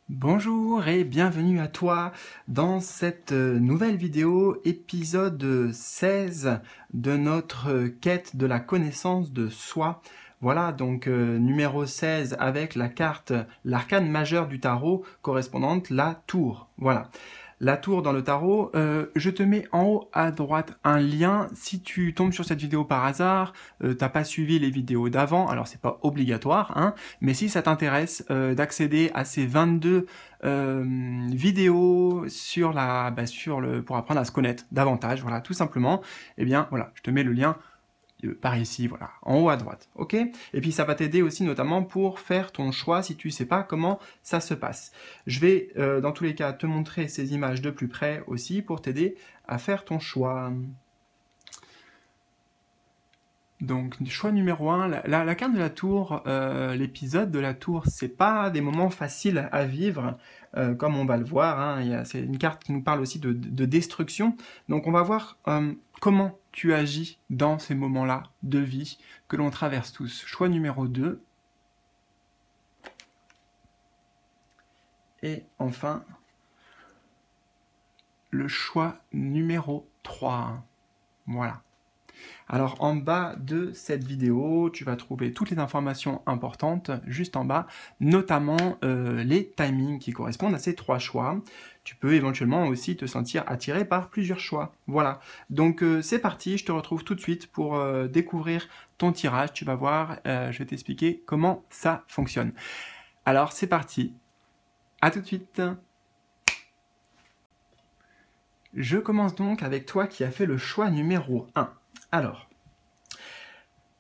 Bonjour et bienvenue à toi dans cette nouvelle vidéo, épisode 16 de notre quête de la connaissance de soi. Voilà, donc numéro 16 avec la carte, l'arcane majeure du tarot correspondante, la tour. Voilà. La tour dans le tarot, je te mets en haut à droite un lien. Si tu tombes sur cette vidéo par hasard, t'as pas suivi les vidéos d'avant, alors c'est pas obligatoire, hein, mais si ça t'intéresse d'accéder à ces 22 vidéos sur pour apprendre à se connaître davantage, voilà, tout simplement, eh bien voilà, je te mets le lien par ici, voilà, en haut à droite, ok? Et puis ça va t'aider aussi notamment pour faire ton choix si tu sais pas comment ça se passe. Je vais dans tous les cas te montrer ces images de plus près aussi pour t'aider à faire ton choix. Donc, choix numéro 1, la carte de la tour, l'épisode de la tour, c'est pas des moments faciles à vivre, comme on va le voir, hein, c'est une carte qui nous parle aussi de destruction. Donc on va voir comment tu agis dans ces moments-là de vie que l'on traverse tous. Choix numéro 2. Et enfin, le choix numéro 3. Voilà. Alors en bas de cette vidéo, tu vas trouver toutes les informations importantes juste en bas, notamment les timings qui correspondent à ces 3 choix. Tu peux éventuellement aussi te sentir attiré par plusieurs choix. Voilà, donc c'est parti, je te retrouve tout de suite pour découvrir ton tirage. Tu vas voir, je vais t'expliquer comment ça fonctionne. Alors c'est parti, à tout de suite. Je commence donc avec toi qui as fait le choix numéro 1. Alors,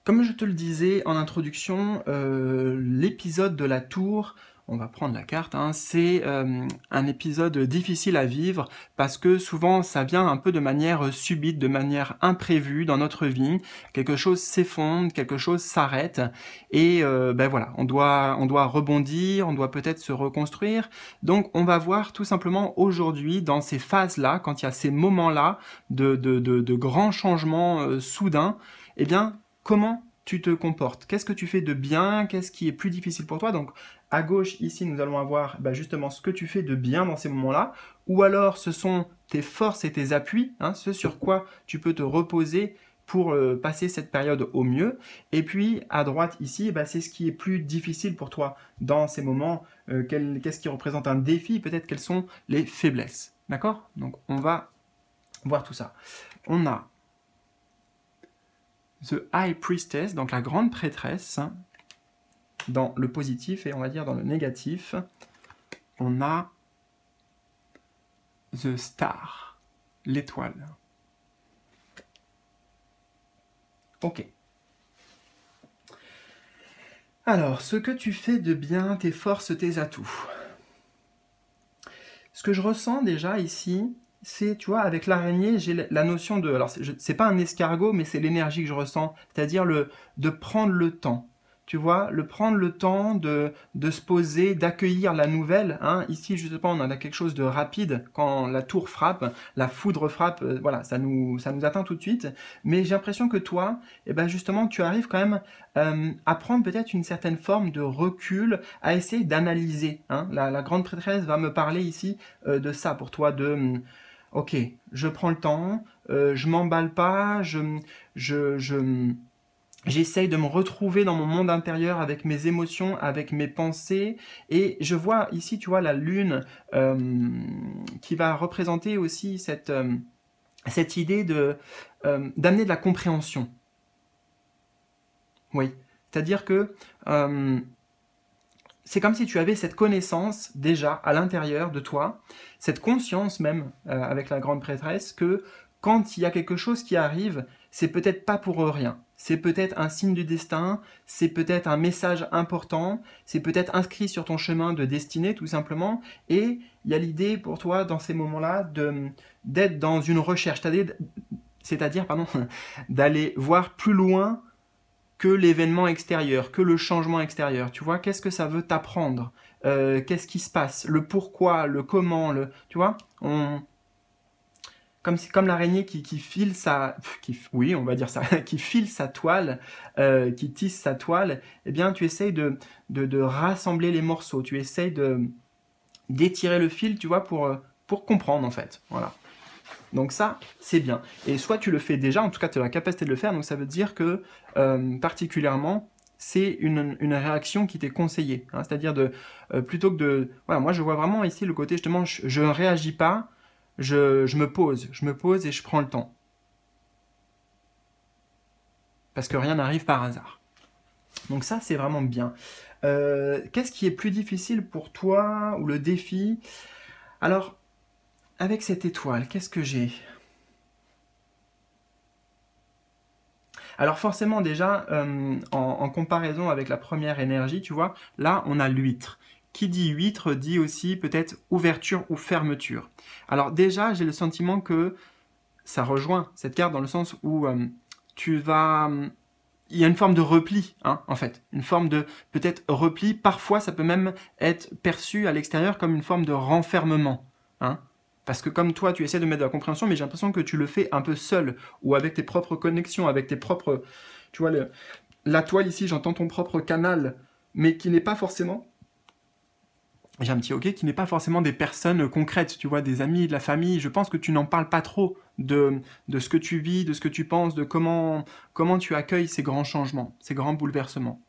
comme je te le disais en introduction, l'épisode de la tour, on va prendre la carte, hein, c'est un épisode difficile à vivre parce que souvent ça vient un peu de manière subite, de manière imprévue dans notre vie. Quelque chose s'effondre, quelque chose s'arrête et ben voilà, on doit rebondir, on doit peut-être se reconstruire. Donc on va voir tout simplement aujourd'hui dans ces phases-là, quand il y a ces moments-là de grands changements soudains, eh bien comment tu te comportes, qu'est-ce que tu fais de bien, qu'est-ce qui est plus difficile pour toi. Donc à gauche ici nous allons avoir justement ce que tu fais de bien dans ces moments-là, ou alors ce sont tes forces et tes appuis, hein, ce sur quoi tu peux te reposer pour passer cette période au mieux. Et puis à droite ici, c'est ce qui est plus difficile pour toi dans ces moments, qu'est-ce qui représente un défi, peut-être quelles sont les faiblesses. D'accord? Donc on va voir tout ça. On a The High Priestess, donc la grande prêtresse, dans le positif et on va dire dans le négatif. On a The Star, l'étoile. Ok. Alors, ce que tu fais de bien, tes forces, tes atouts. Ce que je ressens déjà ici, c'est, tu vois, avec l'araignée, j'ai la notion de... Alors, c'est pas un escargot, mais c'est l'énergie que je ressens. C'est-à-dire de prendre le temps. Tu vois, prendre le temps de se poser, d'accueillir la nouvelle. Hein. Ici, justement, on a quelque chose de rapide. Quand la tour frappe, la foudre frappe, voilà, ça nous atteint tout de suite. Mais j'ai l'impression que toi, justement, tu arrives quand même à prendre peut-être une certaine forme de recul, à essayer d'analyser. Hein. La grande prêtresse va me parler ici de ça pour toi, ok, je prends le temps, je m'emballe pas, j'essaye de me retrouver dans mon monde intérieur avec mes émotions, avec mes pensées, et je vois ici, tu vois, la lune qui va représenter aussi cette idée d'amener de la compréhension. Oui, c'est-à-dire que c'est comme si tu avais cette connaissance déjà à l'intérieur de toi, cette conscience même avec la grande prêtresse que quand il y a quelque chose qui arrive, c'est peut-être pas pour rien. C'est peut-être un signe du destin, c'est peut-être un message important, c'est peut-être inscrit sur ton chemin de destinée tout simplement. Et il y a l'idée pour toi dans ces moments-là d'être dans une recherche, c'est-à-dire d'aller voir plus loin que l'événement extérieur, que le changement extérieur. Tu vois, qu'est-ce que ça veut t'apprendre, qu'est-ce qui se passe, le pourquoi, le comment, tu vois, comme l'araignée qui file oui, on va dire ça, qui file sa toile, qui tisse sa toile, eh bien, tu essayes de rassembler les morceaux, tu essayes d'étirer le fil, tu vois, pour comprendre en fait. Voilà. Donc ça, c'est bien. Et soit tu le fais déjà, en tout cas tu as la capacité de le faire, donc ça veut dire que particulièrement, c'est une réaction qui t'est conseillée. Hein, c'est-à-dire plutôt que de... Voilà, moi je vois vraiment ici le côté justement, je ne réagis pas, je me pose et je prends le temps. Parce que rien n'arrive par hasard. Donc ça, c'est vraiment bien. Qu'est-ce qui est plus difficile pour toi, ou le défi? Alors, avec cette étoile, qu'est-ce que j'ai? Alors forcément déjà, en comparaison avec la première énergie, tu vois, là on a l'huître. Qui dit huître dit aussi peut-être ouverture ou fermeture. Alors déjà, j'ai le sentiment que ça rejoint cette carte dans le sens où tu vas... il y a une forme de repli, hein, en fait. Une forme de peut-être repli. Parfois, ça peut même être perçu à l'extérieur comme une forme de renfermement. Hein. Parce que comme toi, tu essaies de mettre de la compréhension, mais j'ai l'impression que tu le fais un peu seul, ou avec tes propres connexions, avec tes propres... Tu vois, la toile ici, j'entends ton propre canal, mais qui n'est pas forcément... J'ai un petit ok, qui n'est pas forcément des personnes concrètes, tu vois, des amis, de la famille. Je pense que tu n'en parles pas trop de ce que tu vis, de ce que tu penses, de comment tu accueilles ces grands changements, ces grands bouleversements.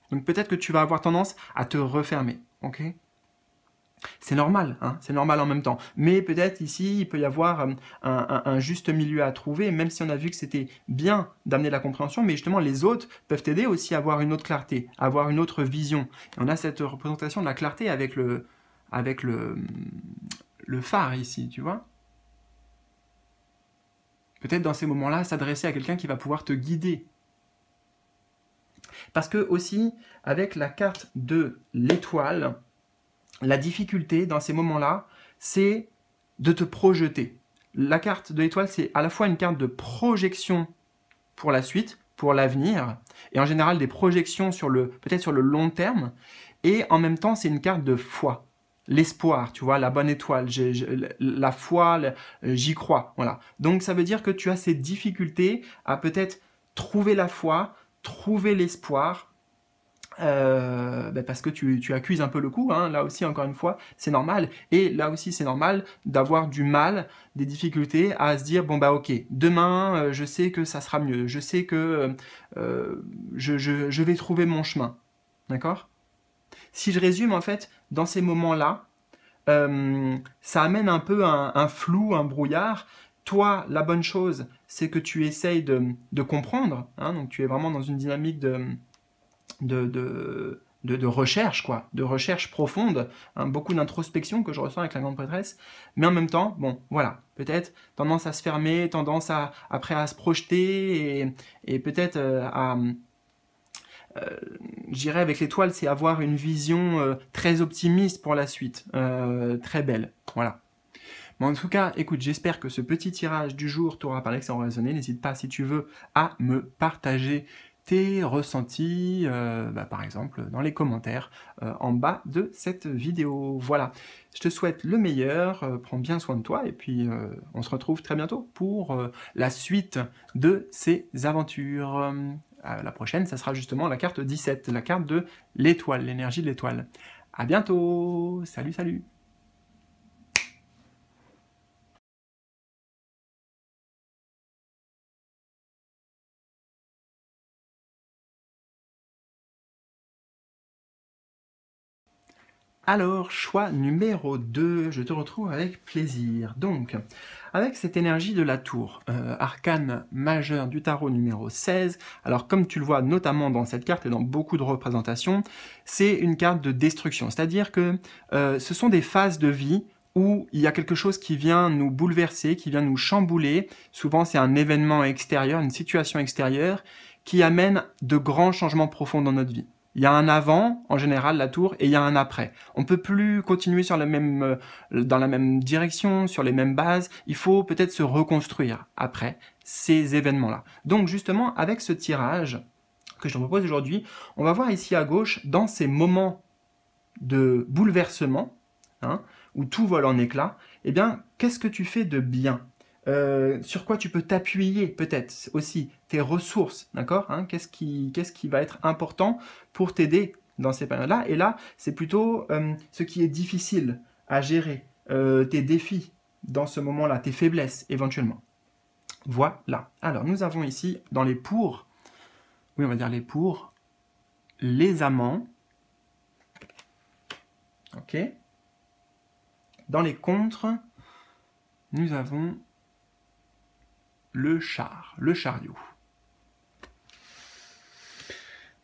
Donc peut-être que tu vas avoir tendance à te refermer, ok? C'est normal, hein, c'est normal en même temps. Mais peut-être ici, il peut y avoir un juste milieu à trouver, même si on a vu que c'était bien d'amener la compréhension, mais justement les autres peuvent t'aider aussi à avoir une autre clarté, à avoir une autre vision. Et on a cette représentation de la clarté avec le phare ici, tu vois. Peut-être dans ces moments-là, s'adresser à quelqu'un qui va pouvoir te guider. Parce que aussi, avec la carte de l'étoile, la difficulté dans ces moments-là, c'est de te projeter. La carte de l'étoile, c'est à la fois une carte de projection pour la suite, pour l'avenir, et en général des projections sur peut-être sur le long terme, et en même temps, c'est une carte de foi. L'espoir, tu vois, la bonne étoile, la foi, j'y crois, voilà. Donc ça veut dire que tu as ces difficultés à peut-être trouver la foi, trouver l'espoir, parce que tu accuses un peu le coup, hein. Là aussi encore une fois c'est normal, et là aussi c'est normal d'avoir du mal, des difficultés à se dire bon bah ok, demain je sais que ça sera mieux, je sais que je vais trouver mon chemin, d'accord? Si je résume en fait, dans ces moments-là, ça amène un peu un flou, un brouillard. Toi, la bonne chose, c'est que tu essayes de comprendre, hein, donc tu es vraiment dans une dynamique de recherche, quoi, de recherche profonde, hein, beaucoup d'introspection que je ressens avec la grande prêtresse, mais en même temps, bon, voilà, peut-être tendance à se fermer, tendance après à se projeter, et peut-être j'irais avec l'étoile, c'est avoir une vision très optimiste pour la suite, très belle, voilà. Mais en tout cas, écoute, j'espère que ce petit tirage du jour t'aura parlé, que ça aura résonné. N'hésite pas, si tu veux, à me partager tes ressentis, par exemple, dans les commentaires en bas de cette vidéo. Voilà, je te souhaite le meilleur, prends bien soin de toi, et puis on se retrouve très bientôt pour la suite de ces aventures. La prochaine, ça sera justement la carte 17, la carte de l'étoile, l'énergie de l'étoile. À bientôt, salut, salut. Alors, choix numéro 2, je te retrouve avec plaisir. Donc, avec cette énergie de la tour, arcane majeur du tarot numéro 16, alors comme tu le vois notamment dans cette carte et dans beaucoup de représentations, c'est une carte de destruction. C'est-à-dire que ce sont des phases de vie où il y a quelque chose qui vient nous bouleverser, qui vient nous chambouler. Souvent, c'est un événement extérieur, une situation extérieure, qui amène de grands changements profonds dans notre vie. Il y a un avant, en général, la tour, et il y a un après. On ne peut plus continuer dans la même direction, sur les mêmes bases. Il faut peut-être se reconstruire après ces événements-là. Donc justement, avec ce tirage que je te propose aujourd'hui, on va voir ici à gauche, dans ces moments de bouleversement, hein, où tout vole en éclats, eh bien, qu'est-ce que tu fais de bien ? Sur quoi tu peux t'appuyer peut-être aussi, tes ressources, d'accord, hein, qu'est-ce qui va être important pour t'aider dans ces périodes-là. Et là, c'est plutôt ce qui est difficile à gérer tes défis dans ce moment-là, tes faiblesses éventuellement. Voilà. Alors, nous avons ici, dans les pour, oui, on va dire les pour, les amants. Ok. Dans les contre, nous avons le chariot.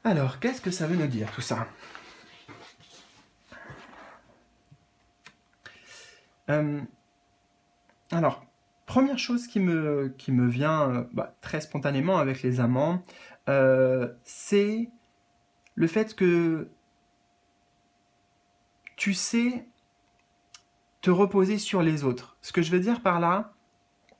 Alors, qu'est-ce que ça veut nous dire tout ça? Alors, première chose qui me vient très spontanément avec les amants, c'est le fait que tu sais te reposer sur les autres. Ce que je veux dire par là,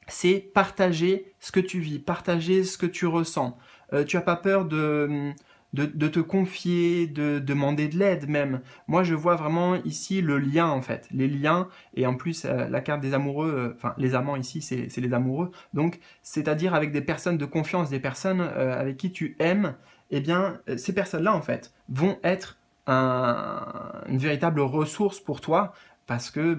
c'est partager ce que tu vis, partager ce que tu ressens. Tu n'as pas peur de te confier, de demander de l'aide même. Moi, je vois vraiment ici le lien, en fait. Les liens, et en plus, la carte des amoureux, enfin, les amants ici, c'est les amoureux. Donc, c'est-à-dire avec des personnes de confiance, des personnes avec qui tu aimes, eh bien, ces personnes-là, en fait, vont être une véritable ressource pour toi, parce que,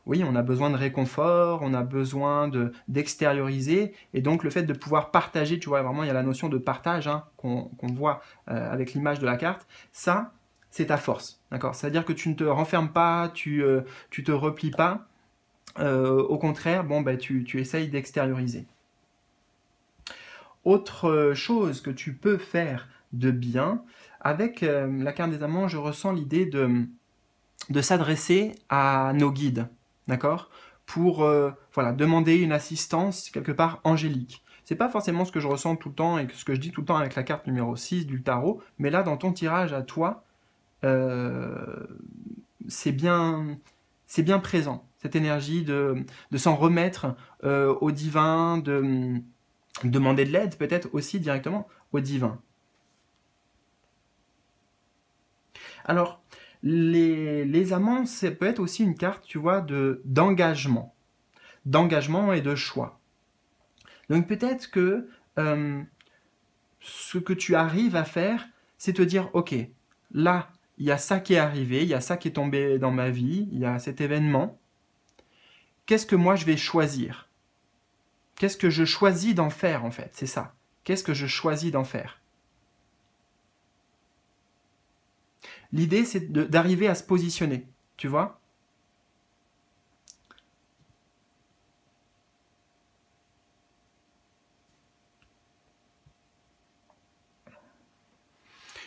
oui, on a besoin de réconfort, on a besoin d'extérioriser, et donc le fait de pouvoir partager, tu vois, vraiment il y a la notion de partage hein, qu'on voit avec l'image de la carte, ça, c'est ta force, d'accord? C'est-à-dire que tu ne te renfermes pas, tu te replies pas, au contraire, tu essayes d'extérioriser. Autre chose que tu peux faire de bien, avec la carte des amants, je ressens l'idée de s'adresser à nos guides, d'accord? Pour demander une assistance quelque part angélique. C'est pas forcément ce que je ressens tout le temps et ce que je dis tout le temps avec la carte numéro 6 du tarot, mais là, dans ton tirage à toi, c'est bien présent, cette énergie de s'en remettre au divin, de demander de l'aide peut-être aussi directement au divin. Alors, les amants, ça peut être aussi une carte, tu vois, d'engagement et de choix. Donc peut-être que ce que tu arrives à faire, c'est te dire, ok, là, il y a ça qui est arrivé, il y a ça qui est tombé dans ma vie, il y a cet événement. Qu'est-ce que moi je vais choisir? Qu'est-ce que je choisis d'en faire en fait? C'est ça. Qu'est-ce que je choisis d'en faire? L'idée, c'est d'arriver à se positionner, tu vois?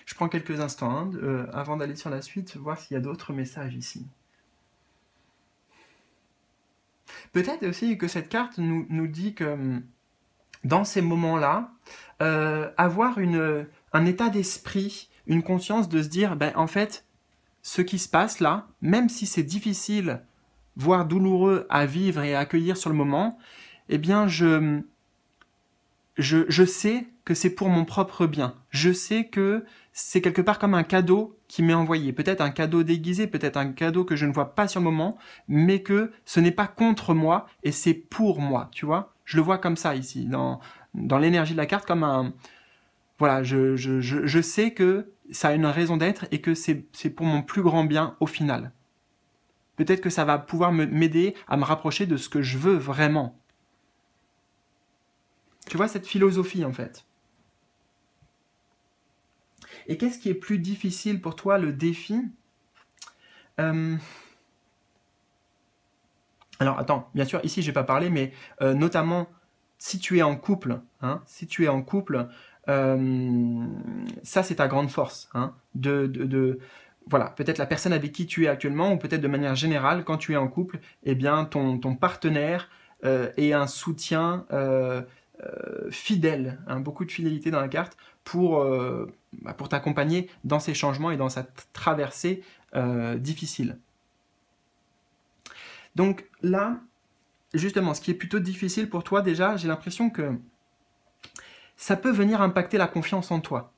Je prends quelques instants hein, avant d'aller sur la suite, voir s'il y a d'autres messages ici. Peut-être aussi que cette carte nous dit que dans ces moments-là, avoir un état d'esprit, une conscience de se dire, en fait, ce qui se passe là, même si c'est difficile, voire douloureux à vivre et à accueillir sur le moment, eh bien, je sais que c'est pour mon propre bien. Je sais que c'est quelque part comme un cadeau qui m'est envoyé. Peut-être un cadeau déguisé, peut-être un cadeau que je ne vois pas sur le moment, mais que ce n'est pas contre moi et c'est pour moi, tu vois. Je le vois comme ça ici, dans l'énergie de la carte, comme un... Voilà, je sais que ça a une raison d'être et que c'est pour mon plus grand bien au final. Peut-être que ça va pouvoir m'aider à me rapprocher de ce que je veux vraiment. Tu vois cette philosophie en fait. Et qu'est-ce qui est plus difficile pour toi, le défi? Alors attends, bien sûr, ici je vais pas parler, mais notamment si tu es en couple, hein, si tu es en couple, ça c'est ta grande force, hein, voilà, peut-être la personne avec qui tu es actuellement, ou peut-être de manière générale, quand tu es en couple, eh bien ton partenaire est un soutien fidèle, hein, beaucoup de fidélité dans la carte pour t'accompagner dans ces changements et dans cette traversée difficile. Donc là, justement, ce qui est plutôt difficile pour toi déjà, j'ai l'impression que ça peut venir impacter la confiance en toi.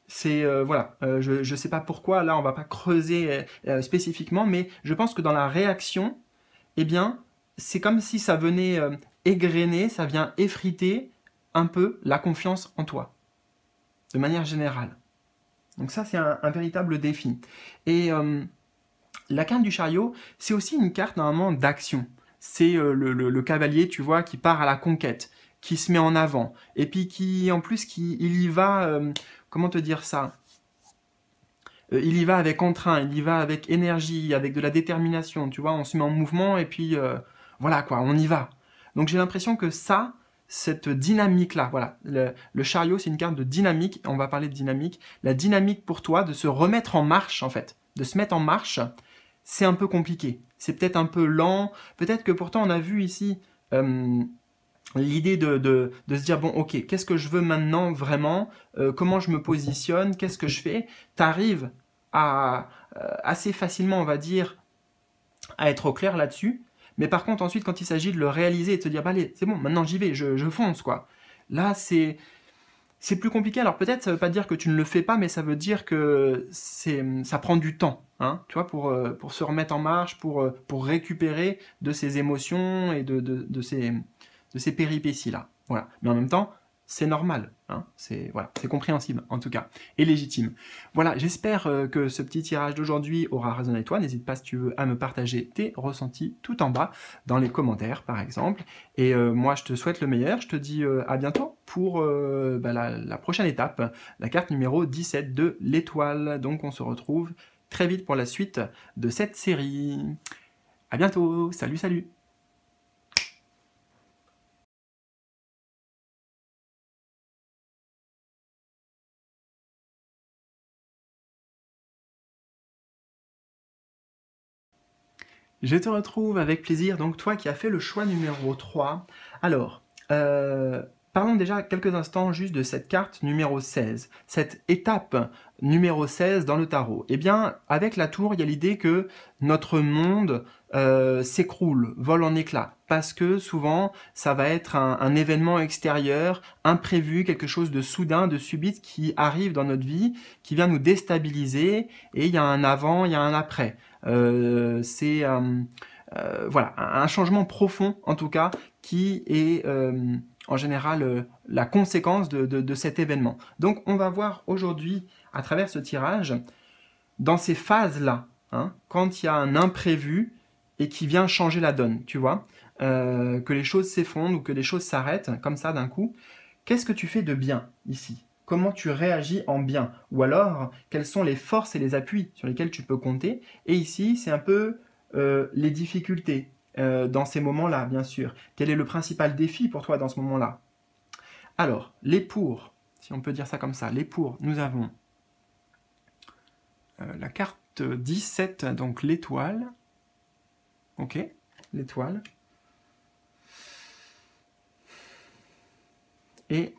C'est je ne sais pas pourquoi, là on va pas creuser spécifiquement, mais je pense que dans la réaction, eh bien, c'est comme si ça venait égrener, ça vient effriter un peu la confiance en toi, de manière générale. Donc ça, c'est un véritable défi. Et la carte du chariot, c'est aussi une carte normalement d'action. C'est le cavalier, tu vois, qui part à la conquête, qui se met en avant, et puis qui, en plus, il y va, comment te dire ça? Il y va avec entrain, il y va avec énergie, avec de la détermination, tu vois, on se met en mouvement, et puis voilà quoi, on y va. Donc j'ai l'impression que ça, cette dynamique-là, voilà, le chariot, c'est une carte de dynamique, on va parler de dynamique, la dynamique pour toi de se remettre en marche, en fait, de se mettre en marche, c'est un peu compliqué. C'est peut-être un peu lent. Peut-être que pourtant on a vu ici l'idée de se dire, bon ok, qu'est-ce que je veux maintenant vraiment, comment je me positionne, qu'est-ce que je fais. Tu arrives à assez facilement, on va dire, à être au clair là-dessus. Mais par contre, ensuite, quand il s'agit de le réaliser et de se dire, bah allez, c'est bon, maintenant j'y vais, je fonce, quoi. Là, c'est plus compliqué. Alors peut-être ça veut pas dire que tu ne le fais pas, mais ça veut dire que ça prend du temps, hein, tu vois, pour se remettre en marche, pour récupérer de ces émotions et de ces péripéties-là. Voilà. Mais en même temps, c'est normal, hein, voilà, c'est compréhensible en tout cas, et légitime. Voilà, j'espère que ce petit tirage d'aujourd'hui aura résonné avec toi. N'hésite pas si tu veux à me partager tes ressentis tout en bas, dans les commentaires par exemple. Et moi je te souhaite le meilleur, je te dis à bientôt pour la prochaine étape, la carte numéro 17 de l'étoile. Donc on se retrouve très vite pour la suite de cette série. À bientôt, salut salut. Je te retrouve avec plaisir, donc toi qui as fait le choix numéro 3. Alors, parlons déjà quelques instants juste de cette carte numéro 16, cette étape numéro 16 dans le tarot. Eh bien, avec la tour, il y a l'idée que notre monde s'écroule, vole en éclats, parce que souvent, ça va être un événement extérieur, imprévu, quelque chose de soudain, de subite qui arrive dans notre vie, qui vient nous déstabiliser, et il y a un avant, il y a un après. C'est voilà, un changement profond en tout cas qui est en général la conséquence de cet événement. Donc on va voir aujourd'hui à travers ce tirage, dans ces phases-là, hein, quand il y a un imprévu et qui vient changer la donne, tu vois, que les choses s'effondrent ou que les choses s'arrêtent comme ça d'un coup, qu'est-ce que tu fais de bien ici? Comment tu réagis en bien? Ou alors, quelles sont les forces et les appuis sur lesquels tu peux compter? Et ici, c'est un peu les difficultés dans ces moments-là, bien sûr. Quel est le principal défi pour toi dans ce moment-là? Alors, les pour, si on peut dire ça comme ça, les pour, nous avons la carte 17, donc l'étoile. Ok, l'étoile. Et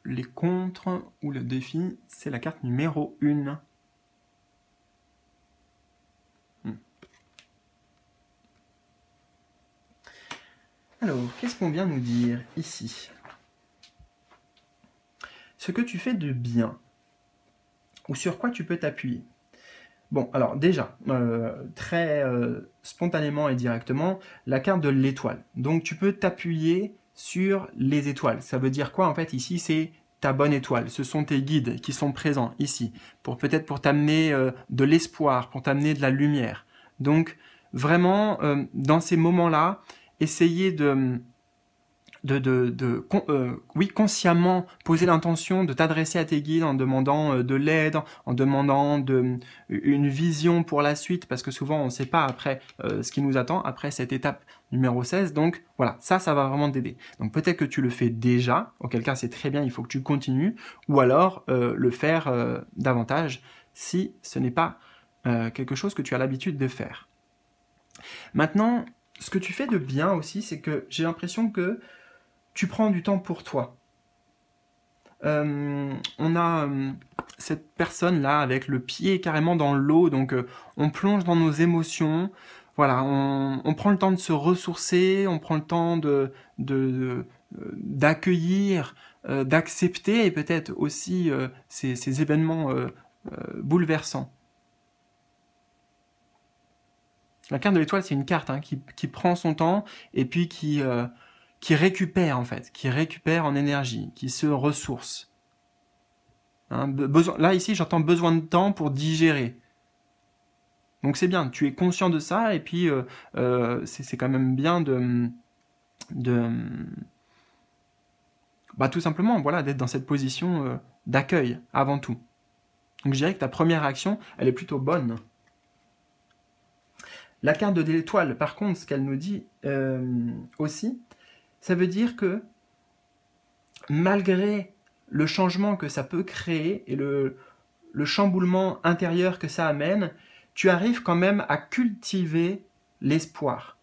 les contres ou le défi, c'est la carte numéro 1. Alors, qu'est-ce qu'on vient nous dire ici? Ce que tu fais de bien, ou sur quoi tu peux t'appuyer. Bon, alors déjà, très spontanément et directement, la carte de l'étoile. Donc tu peux t'appuyer sur les étoiles. Ça veut dire quoi en fait ici? C'est ta bonne étoile. Ce sont tes guides qui sont présents ici, peut-être pour t'amener de l'espoir, pour t'amener de la lumière. Donc vraiment, dans ces moments-là, essayer oui, consciemment poser l'intention de t'adresser à tes guides en demandant de l'aide, en demandant une vision pour la suite, parce que souvent on ne sait pas après ce qui nous attend, après cette étape numéro 16, donc voilà, ça va vraiment t'aider. Donc peut-être que tu le fais déjà, auquel cas c'est très bien, il faut que tu continues, ou alors le faire davantage si ce n'est pas quelque chose que tu as l'habitude de faire. Maintenant, ce que tu fais de bien aussi, c'est que j'ai l'impression que tu prends du temps pour toi. On a cette personne-là avec le pied carrément dans l'eau, donc on plonge dans nos émotions, voilà, on prend le temps de se ressourcer, on prend le temps d'accueillir, d'accepter et peut-être aussi ces événements bouleversants. La carte de l'étoile, c'est une carte hein, qui prend son temps et puis qui récupère en fait, qui récupère en énergie, qui se ressource. Hein, là, ici, j'entends besoin de temps pour digérer. Donc c'est bien, tu es conscient de ça, et puis c'est quand même bien tout simplement, voilà, d'être dans cette position d'accueil, avant tout. Donc je dirais que ta première réaction, elle est plutôt bonne. La carte de l'étoile, par contre, ce qu'elle nous dit aussi, ça veut dire que malgré le changement que ça peut créer et le chamboulement intérieur que ça amène, tu arrives quand même à cultiver l'espoir.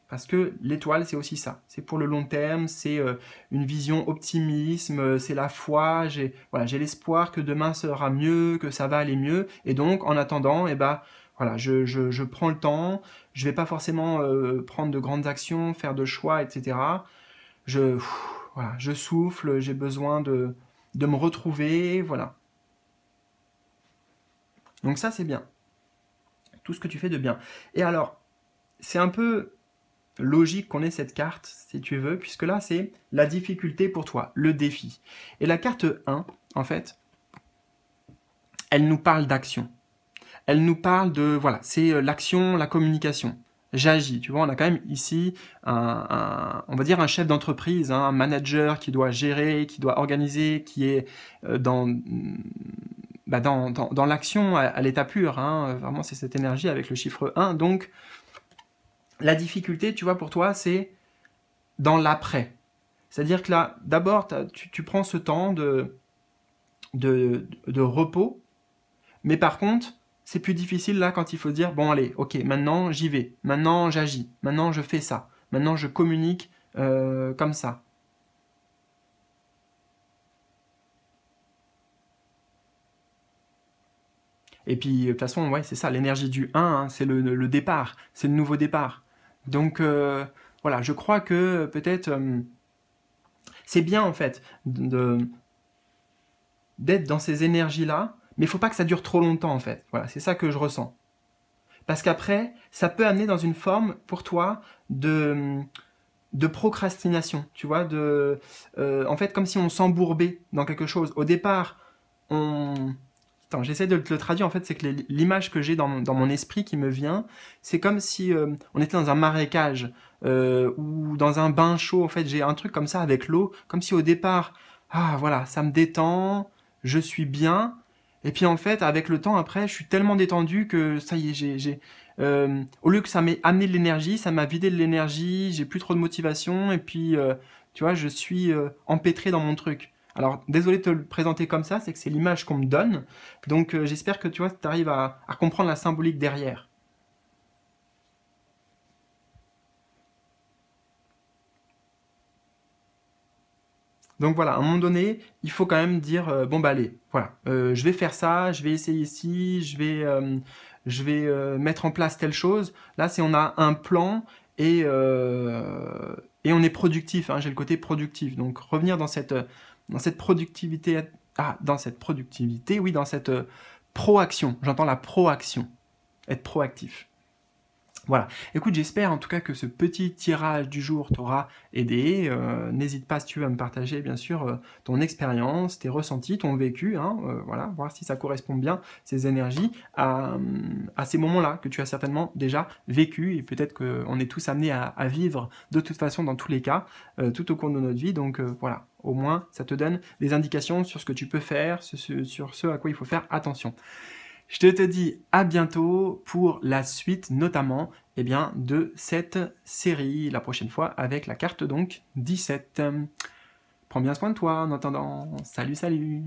Parce que l'étoile, c'est aussi ça. C'est pour le long terme, c'est une vision optimisme, c'est la foi. J'ai l'espoir que demain sera mieux, que ça va aller mieux. Et donc, en attendant, voilà, je prends le temps. Je ne vais pas forcément prendre de grandes actions, faire de choix, etc. Voilà, je souffle, j'ai besoin de me retrouver, voilà. Donc ça, c'est bien. Tout ce que tu fais de bien. Et alors, c'est un peu logique qu'on ait cette carte, si tu veux, puisque là, c'est la difficulté pour toi, le défi. Et la carte 1, en fait, elle nous parle d'action. Elle nous parle de, voilà, c'est l'action, la communication. J'agis, tu vois, on a quand même ici on va dire un chef d'entreprise, hein, un manager qui doit gérer, qui doit organiser, qui est dans l'action à l'état pur, hein, vraiment c'est cette énergie avec le chiffre 1, donc la difficulté, tu vois, pour toi, c'est dans l'après. C'est-à-dire que là, d'abord, tu prends ce temps de repos, mais par contre, c'est plus difficile là quand il faut dire, bon allez, ok, maintenant j'y vais, maintenant j'agis, maintenant je fais ça, maintenant je communique comme ça. Et puis, de toute façon, ouais, c'est ça, l'énergie du 1, hein, c'est le départ, c'est le nouveau départ. Donc, voilà, je crois que peut-être, c'est bien en fait d'être dans ces énergies-là, mais il faut pas que ça dure trop longtemps en fait. Voilà, c'est ça que je ressens. Parce qu'après, ça peut amener dans une forme, pour toi, de procrastination, tu vois, en fait, comme si on s'embourbait dans quelque chose. Au départ, Attends, j'essaie de te le traduire, en fait, c'est que l'image que j'ai dans mon esprit qui me vient, c'est comme si on était dans un marécage ou dans un bain chaud, en fait, j'ai un truc comme ça avec l'eau, comme si au départ, ah voilà, ça me détend, je suis bien, et puis en fait, avec le temps, après, je suis tellement détendu que ça y est, au lieu que ça m'ait amené de l'énergie, ça m'a vidé de l'énergie, j'ai plus trop de motivation, et puis, tu vois, je suis empêtré dans mon truc. Alors, désolé de te le présenter comme ça, c'est que c'est l'image qu'on me donne. Donc, j'espère que tu vois, tu arrives à comprendre la symbolique derrière. Donc voilà, à un moment donné, il faut quand même dire, bon bah allez, voilà, je vais faire ça, je vais essayer ici, je vais mettre en place telle chose. Là, c'est on a un plan et on est productif, hein, j'ai le côté productif. Donc revenir dans cette productivité, oui, dans cette proaction. J'entends la proaction, être proactif. Voilà. Écoute, j'espère en tout cas que ce petit tirage du jour t'aura aidé. N'hésite pas si tu veux à me partager bien sûr ton expérience, tes ressentis, ton vécu, hein, voilà, voir si ça correspond bien, ces énergies, à ces moments-là que tu as certainement déjà vécu et peut-être qu'on est tous amenés à vivre de toute façon dans tous les cas, tout au cours de notre vie. Donc voilà, au moins ça te donne des indications sur ce que tu peux faire, sur ce à quoi il faut faire attention. Je te dis à bientôt pour la suite, notamment de cette série, la prochaine fois avec la carte donc 17. Prends bien soin de toi en attendant. Salut, salut!